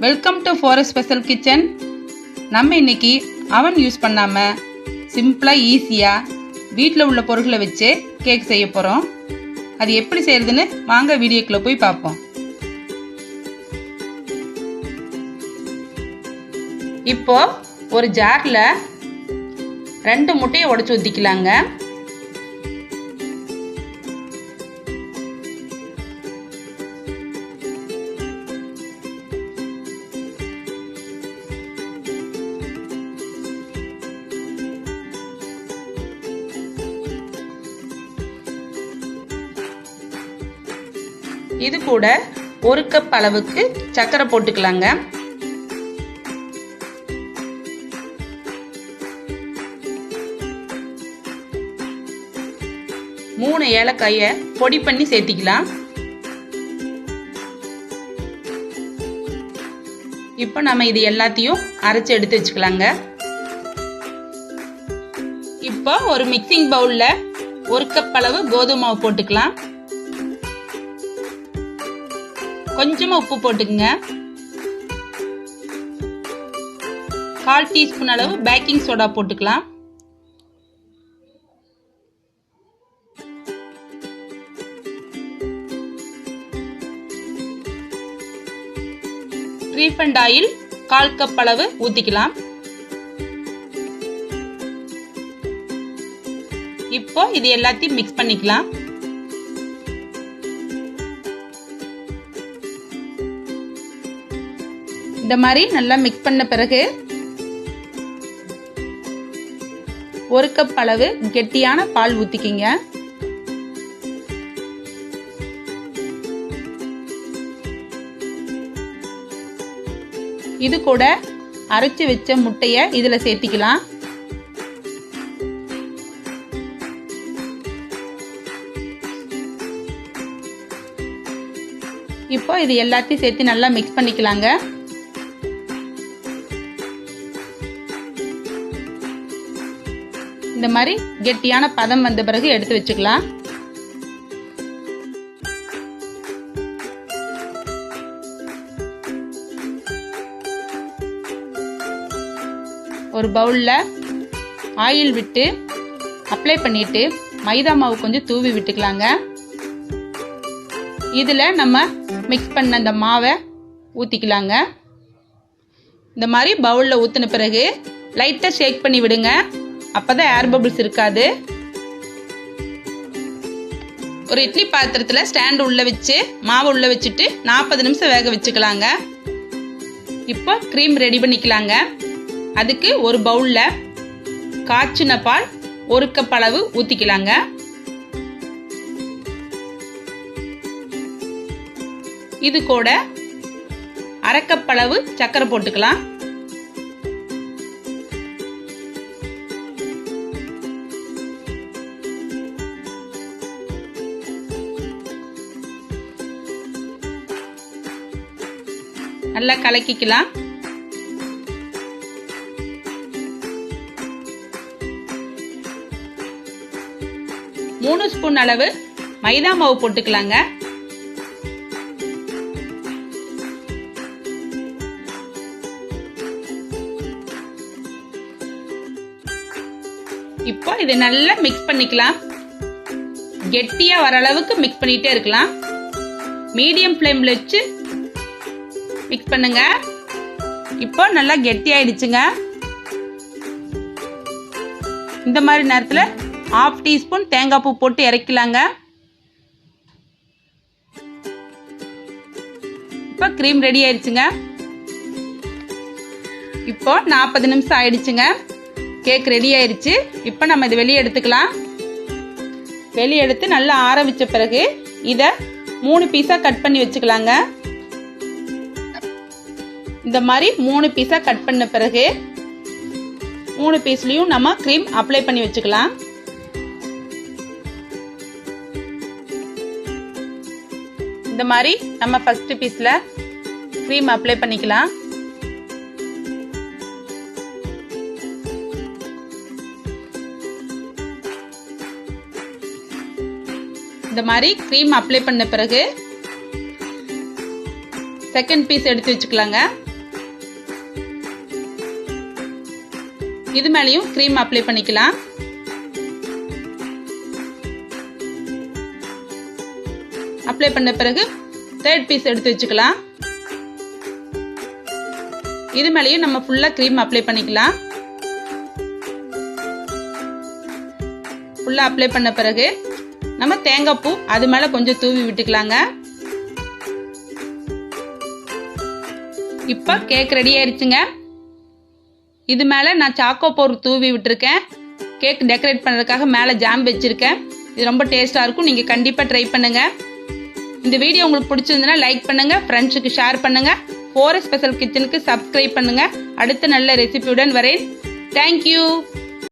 Welcome to forest special kitchen. நம்ம இன்னைக்கு அவன் யூஸ் பண்ணாமல் சிம்பிளாக ஈஸியாக வீட்டில் உள்ள பொருட்களை வச்சு கேக் செய்ய போகிறோம். அது எப்படி செய்யறதுன்னு வாங்க வீடியோக்குள்ளே போய் பார்ப்போம். இப்போ ஒரு ஜாரில் 2 முட்டையை உடைச்சு ஊற்றிக்கலாங்க. இது கூட 1 கப் அளவுக்கு சர்க்கரை போட்டுக்கலாங்க. மூணு ஏலக்காயை பொடி பண்ணி சேர்த்திக்கலாம். இப்போ நம்ம இது எல்லாத்தையும் அரைச்சு எடுத்து வச்சுக்கலாங்க. இப்போ ஒரு மிக்சிங் பவுல்ல 1 கப் அளவு கோதுமை மாவு போட்டுக்கலாம். கொஞ்சமா உப்பு போட்டுக்குங்க. 1/4 டீஸ்பூன் அளவு பேக்கிங் சோடா போட்டுக்கலாம். ரீஃபைண்ட் ஆயில் 1/4 கப் அளவு ஊத்திக்கலாம். இப்போ இது எல்லாத்தையும் மிக்ஸ் பண்ணிக்கலாம். இந்த மாதிரி நல்லா மிக்ஸ் பண்ண பிறகு 1 கப் அளவு கெட்டியான பால் ஊத்திக்கிங்க. இது கூட அரைச்சு வச்ச முட்டைய இதுல சேர்த்திக்கலாம். இப்போ இது எல்லாத்தையும் சேர்த்து நல்லா மிக்ஸ் பண்ணிக்கலாங்க. இந்த மாதிரி கெட்டியான பதம் வந்த பிறகு எடுத்து வச்சுக்கலாம். ஒரு பவுல்ல ஆயில் விட்டு அப்ளை பண்ணிட்டு மைதா மாவு கொஞ்சம் தூவி விட்டுக்கலாங்க. இதுல நம்ம மிக்ஸ் பண்ண அந்த மாவை ஊத்திக்கலாங்க. இந்த மாதிரி பவுல்ல ஊத்தின பிறகு லைட்டா ஷேக் பண்ணி விடுங்க. அப்பதான் ஏர் பபிள்ஸ் இருக்காது. ஒரு இட்லி பாத்திரத்துல ஸ்டாண்ட் உள்ள வச்சு மாவு உள்ள வச்சுட்டு 40 நிமிஷம் வேக வச்சுக்கலாங்க. இப்போ க்ரீம் ரெடி பண்ணிக்கலாங்க. அதுக்கு ஒரு பவுல்ல காய்ச்சின பால் 1 கப் அளவு ஊத்திக்கலாங்க. இது கூட 1/2 கப் அளவு சர்க்கரை போட்டுக்கலாம். நல்லா கலக்கிக்கலாம். மூணு ஸ்பூன் அளவு மைதா மாவு போட்டுக்கலாங்க. இப்போ இதை நல்லா மிக்ஸ் பண்ணிக்கலாம். கெட்டியா வர அளவுக்கு மிக்ஸ் பண்ணிட்டே இருக்கலாம். மீடியம் ஃப்ளேம்ல வச்சு மிக்ஸ் பண்ணுங்க. இப்போ நல்லா கெட்டியாயிடுச்சுங்க. இந்த மாதிரி நேரத்தில் 1/2 டீஸ்பூன் தேங்காய் பூ போட்டு இறக்கலாங்க. இப்போ க்ரீம் ரெடி ஆயிடுச்சுங்க. இப்போ 40 நிமிஷம் ஆயிடுச்சுங்க. கேக் ரெடி ஆயிடுச்சு. இப்போ நம்ம இதை வெளியே எடுத்துக்கலாம். வெளியே எடுத்து நல்லா ஆற வச்ச பிறகு இதை 3 பீஸா கட் பண்ணி வச்சுக்கலாங்க. இந்த மாதிரி 3 பீஸா கட் பண்ண பிறகு 3 பீஸ்லயும் நம்ம க்ரீம் அப்ளை பண்ணி வச்சுக்கலாம். இந்த மாதிரி நம்ம ஃபர்ஸ்ட் பீஸ்ல க்ரீம் அப்ளை பண்ணிக்கலாம். இந்த மாதிரி க்ரீம் அப்ளை பண்ண பிறகு செகண்ட் பீஸ் எடுத்து வச்சுக்கலாங்க. இது மேலேயும் க்ரீம் அப்ளை பண்ணிக்கலாம். அப்ளை பண்ண பிறகு தேர்ட் பீஸ் எடுத்து வச்சுக்கலாம். இது மேலேயும் நம்ம ஃபுல்லா க்ரீம் அப்ளை பண்ணிக்கலாம். ஃபுல்லா அப்ளை பண்ண பிறகு நம்ம தேங்காய் பூ அது மேல கொஞ்சம் தூவி விட்டுக்கலாங்க. இப்ப கேக் ரெடி ஆயிருச்சுங்க. இது மேல நான் சாக்கோ பவுடர் தூவி விட்டுருக்கேன். கேக் டெக்கரேட் பண்றதுக்காக மேல ஜாம் வச்சிருக்கேன். இது ரொம்ப டேஸ்டா இருக்கும். நீங்க கண்டிப்பா ட்ரை பண்ணுங்க. இந்த வீடியோ உங்களுக்கு பிடிச்சிருந்ததுன்னா லைக் பண்ணுங்க, ஃப்ரெண்ட்ஸுக்கு ஷேர் பண்ணுங்க. ஃபோரஸ் ஸ்பெஷல் கிச்சனுக்கு சப்ஸ்கிரைப் பண்ணுங்க. அடுத்த நல்ல ரெசிபியுடன் வரேன். தேங்க்யூ.